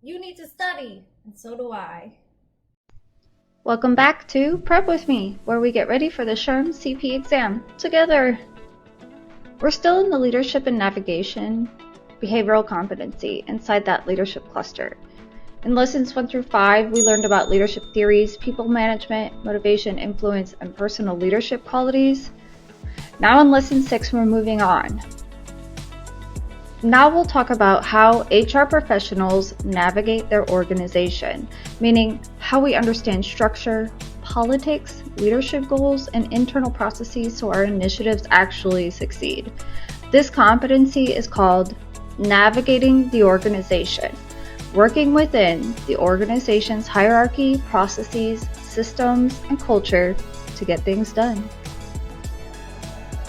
You need to study, and so do I. Welcome back to Prep With Me, where we get ready for the SHRM-CP exam together. We're still in the Leadership and Navigation Behavioral Competency inside that leadership cluster. In lessons 1 through 5, we learned about leadership theories, people management, motivation, influence, and personal leadership qualities. Now in lesson 6, we're moving on. Now we'll talk about how HR professionals navigate their organization, meaning how we understand structure, politics, leadership goals, and internal processes so our initiatives actually succeed. This competency is called navigating the organization, working within the organization's hierarchy, processes, systems, and culture to get things done.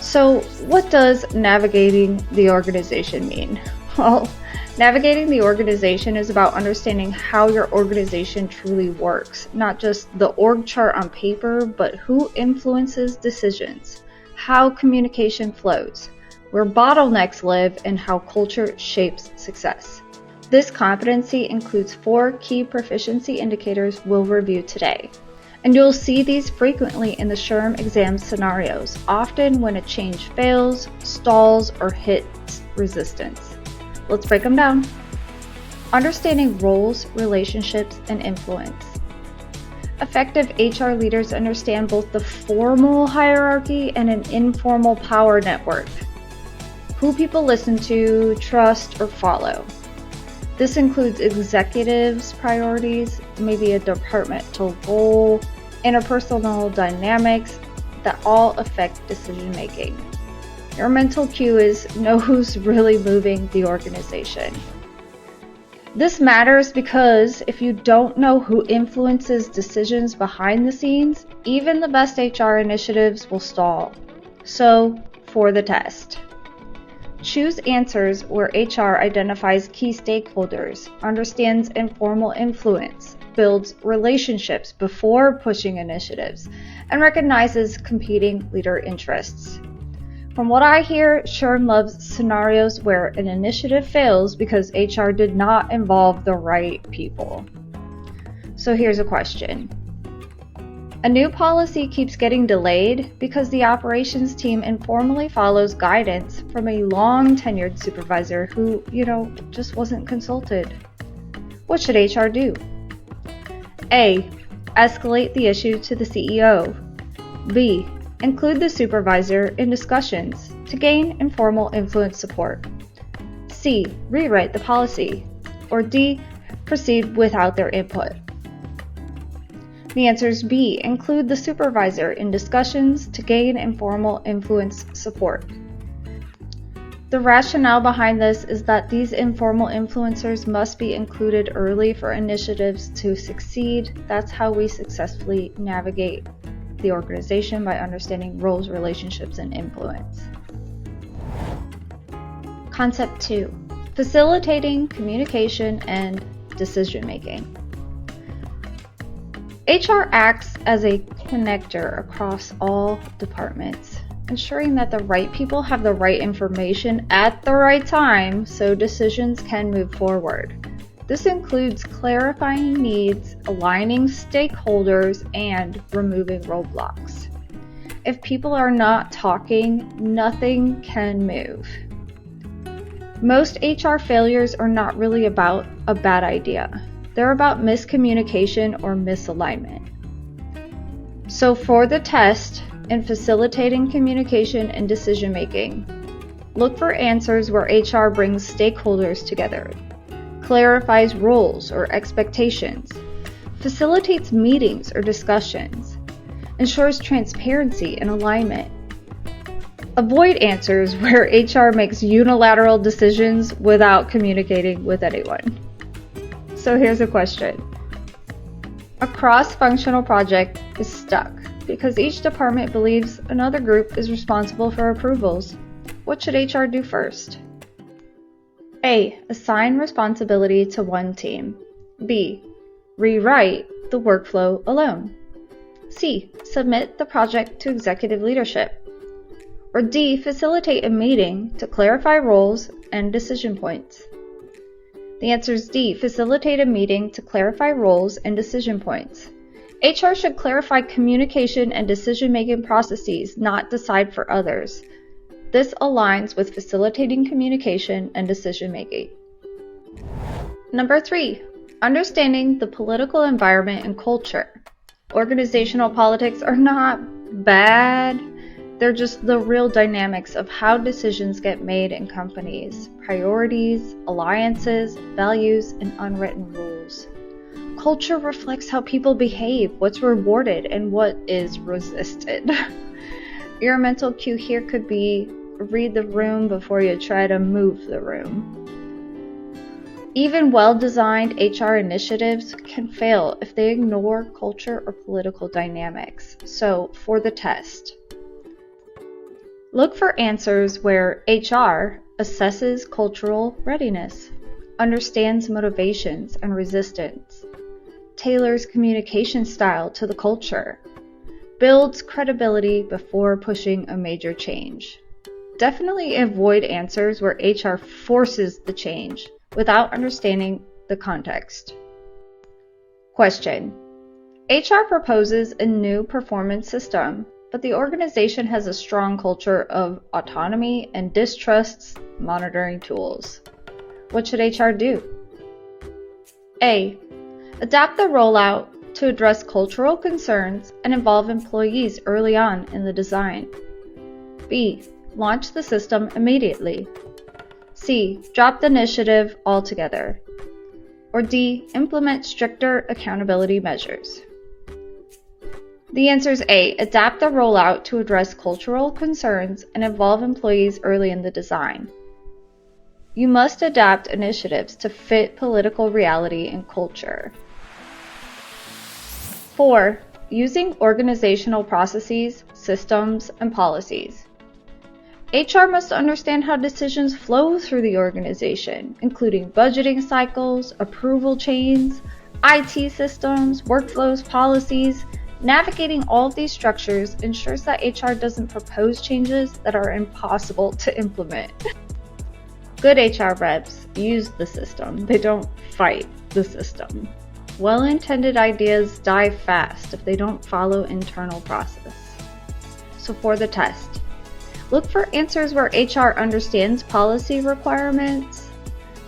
So what does navigating the organization mean? Well, navigating the organization is about understanding how your organization truly works, not just the org chart on paper, but who influences decisions, how communication flows, where bottlenecks live, and how culture shapes success. This competency includes 4 key proficiency indicators we'll review today. And you'll see these frequently in the SHRM exam scenarios, often when a change fails, stalls, or hits resistance. Let's break them down. Understanding roles, relationships, and influence. Effective HR leaders understand both the formal hierarchy and an informal power network. Who people listen to, trust, or follow. This includes executives' priorities, maybe a departmental goal, interpersonal dynamics that all affect decision making. Your mental cue is know who's really moving the organization. This matters because if you don't know who influences decisions behind the scenes, even the best HR initiatives will stall. So, for the test. Choose answers where HR identifies key stakeholders, understands informal influence, builds relationships before pushing initiatives, and recognizes competing leader interests. From what I hear, SHRM loves scenarios where an initiative fails because HR did not involve the right people. So here's a question. A new policy keeps getting delayed because the operations team informally follows guidance from a long-tenured supervisor who, just wasn't consulted. What should HR do? A. Escalate the issue to the CEO. B. Include the supervisor in discussions to gain informal influence support. C. Rewrite the policy. Or D. Proceed without their input. The answer is B. Include the supervisor in discussions to gain informal influence support. The rationale behind this is that these informal influencers must be included early for initiatives to succeed. That's how we successfully navigate the organization, by understanding roles, relationships, and influence. Concept 2. Facilitating communication and decision making. HR acts as a connector across all departments, ensuring that the right people have the right information at the right time so decisions can move forward. This includes clarifying needs, aligning stakeholders, and removing roadblocks. If people are not talking, nothing can move. Most HR failures are not really about a bad idea. They're about miscommunication or misalignment. So for the test, in facilitating communication and decision making, look for answers where HR brings stakeholders together, clarifies roles or expectations, facilitates meetings or discussions, ensures transparency and alignment. Avoid answers where HR makes unilateral decisions without communicating with anyone. So here's a question. A cross-functional project is stuck because each department believes another group is responsible for approvals. What should HR do first? A. Assign responsibility to one team. B. Rewrite the workflow alone. C. Submit the project to executive leadership. Or D. Facilitate a meeting to clarify roles and decision points. The answer is D, facilitate a meeting to clarify roles and decision points. HR should clarify communication and decision-making processes, not decide for others. This aligns with facilitating communication and decision-making. Number 3, understanding the political environment and culture. Organizational politics are not bad. They're just the real dynamics of how decisions get made in companies, priorities, alliances, values, and unwritten rules. Culture reflects how people behave, what's rewarded, and what is resisted. Your mental cue here could be read the room before you try to move the room. Even well-designed HR initiatives can fail if they ignore culture or political dynamics. So, for the test, look for answers where HR assesses cultural readiness, understands motivations and resistance, tailors communication style to the culture, builds credibility before pushing a major change. Definitely avoid answers where HR forces the change without understanding the context. Question: HR proposes a new performance system, but the organization has a strong culture of autonomy and distrusts monitoring tools. What should HR do? A. Adapt the rollout to address cultural concerns and involve employees early on in the design. B. Launch the system immediately. C. Drop the initiative altogether. Or D. Implement stricter accountability measures. The answer is A. Adapt the rollout to address cultural concerns and involve employees early in the design. You must adapt initiatives to fit political reality and culture. 4. Using organizational processes, systems, and policies. HR must understand how decisions flow through the organization, including budgeting cycles, approval chains, IT systems, workflows, policies. Navigating all of these structures ensures that HR doesn't propose changes that are impossible to implement. Good HR reps use the system. They don't fight the system. Well-intended ideas die fast if they don't follow internal process. So for the test, look for answers where HR understands policy requirements,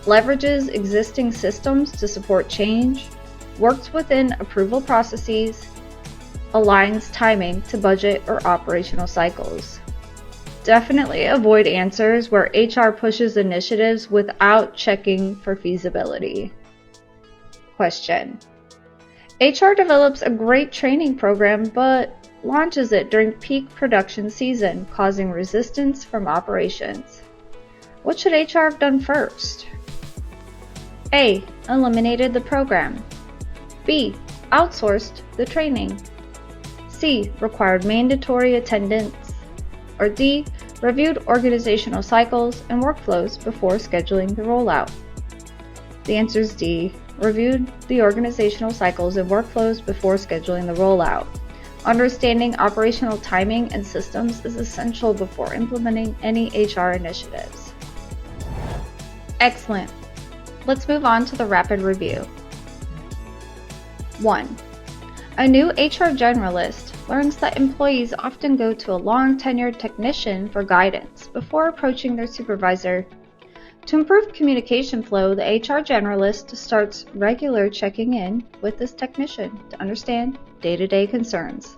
leverages existing systems to support change, works within approval processes, aligns timing to budget or operational cycles. Definitely avoid answers where HR pushes initiatives without checking for feasibility. Question: HR develops a great training program but launches it during peak production season, causing resistance from operations. What should HR have done first? A. Eliminated the program. B. Outsourced the training. C. Required mandatory attendance. Or D. Reviewed organizational cycles and workflows before scheduling the rollout. The answer is D. Reviewed the organizational cycles and workflows before scheduling the rollout. Understanding operational timing and systems is essential before implementing any HR initiatives. Excellent. Let's move on to the rapid review. 1. A new HR generalist learns that employees often go to a long-tenured technician for guidance before approaching their supervisor. To improve communication flow, the HR generalist starts regular checking in with this technician to understand day-to-day concerns.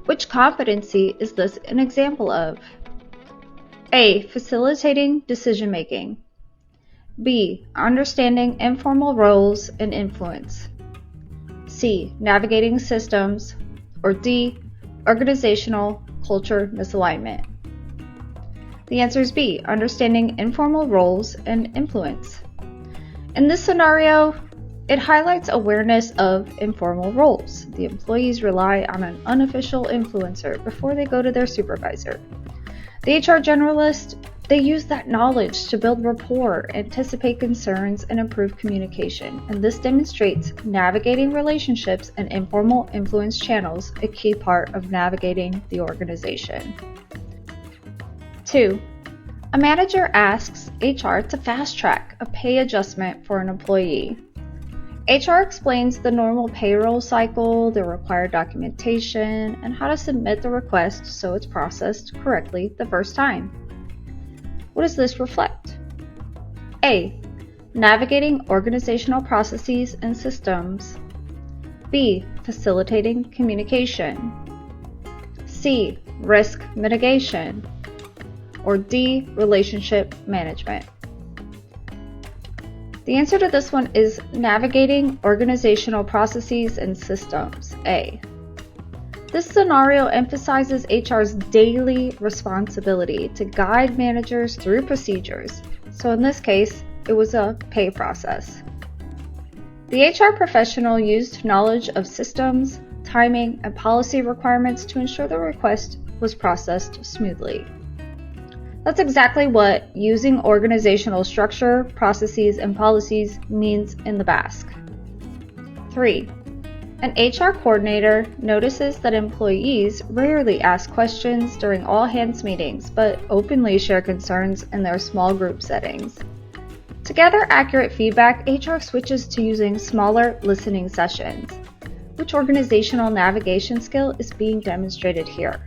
Which competency is this an example of? A. Facilitating decision-making. B. Understanding informal roles and influence. C. Navigating systems. Or D. Organizational culture misalignment. The answer is B. Understanding informal roles and influence. In this scenario, it highlights awareness of informal roles. The employees rely on an unofficial influencer before they go to their supervisor. The HR generalist, they use that knowledge to build rapport, anticipate concerns, and improve communication. And this demonstrates navigating relationships and informal influence channels, a key part of navigating the organization. 2. A manager asks HR to fast-track a pay adjustment for an employee. HR explains the normal payroll cycle, the required documentation, and how to submit the request so it's processed correctly the first time. What does this reflect? A. Navigating organizational processes and systems. B. Facilitating communication. C. Risk mitigation. Or D. Relationship management. The answer to this one is navigating organizational processes and systems, A. This scenario emphasizes HR's daily responsibility to guide managers through procedures. So in this case, it was a pay process. The HR professional used knowledge of systems, timing, and policy requirements to ensure the request was processed smoothly. That's exactly what using organizational structure, processes, and policies means in the BASK. 3. An HR coordinator notices that employees rarely ask questions during all-hands meetings, but openly share concerns in their small group settings. To gather accurate feedback, HR switches to using smaller listening sessions. Which organizational navigation skill is being demonstrated here?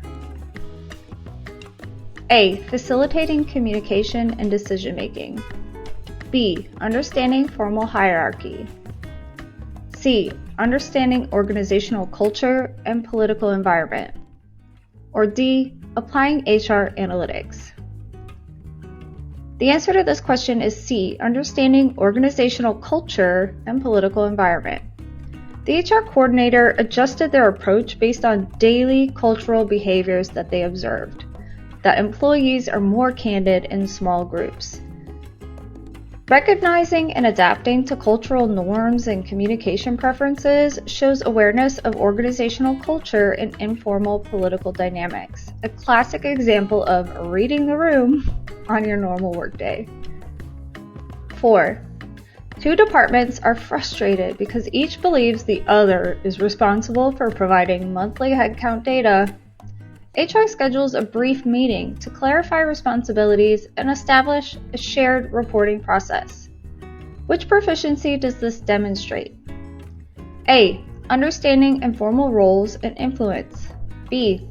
A. Facilitating communication and decision-making. B. Understanding formal hierarchy. C. Understanding organizational culture and political environment. Or D. Applying HR analytics. The answer to this question is C. Understanding organizational culture and political environment. The HR coordinator adjusted their approach based on daily cultural behaviors that they observed. That employees are more candid in small groups. Recognizing and adapting to cultural norms and communication preferences shows awareness of organizational culture and informal political dynamics, a classic example of reading the room on your normal workday. 4. Two departments are frustrated because each believes the other is responsible for providing monthly headcount data. HR schedules a brief meeting to clarify responsibilities and establish a shared reporting process. Which proficiency does this demonstrate? A. Understanding informal roles and influence. B.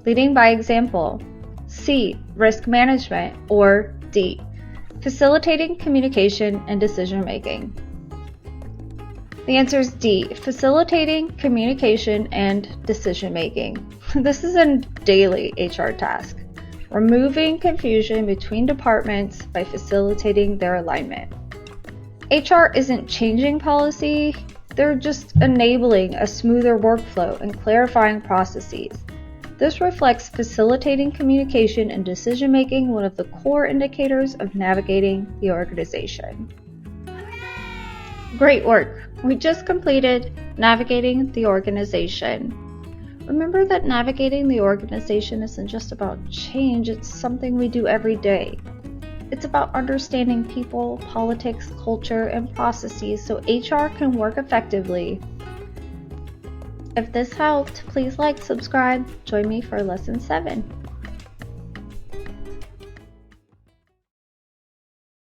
Leading by example. C. Risk management. Or D. Facilitating communication and decision making. The answer is D. Facilitating communication and decision making. This is a daily HR task, removing confusion between departments by facilitating their alignment. HR isn't changing policy, they're just enabling a smoother workflow and clarifying processes. This reflects facilitating communication and decision making, one of the core indicators of navigating the organization. Great work! We just completed navigating the organization. Remember that navigating the organization isn't just about change, it's something we do every day. It's about understanding people, politics, culture, and processes so HR can work effectively. If this helped, please like, subscribe, join me for Lesson 7.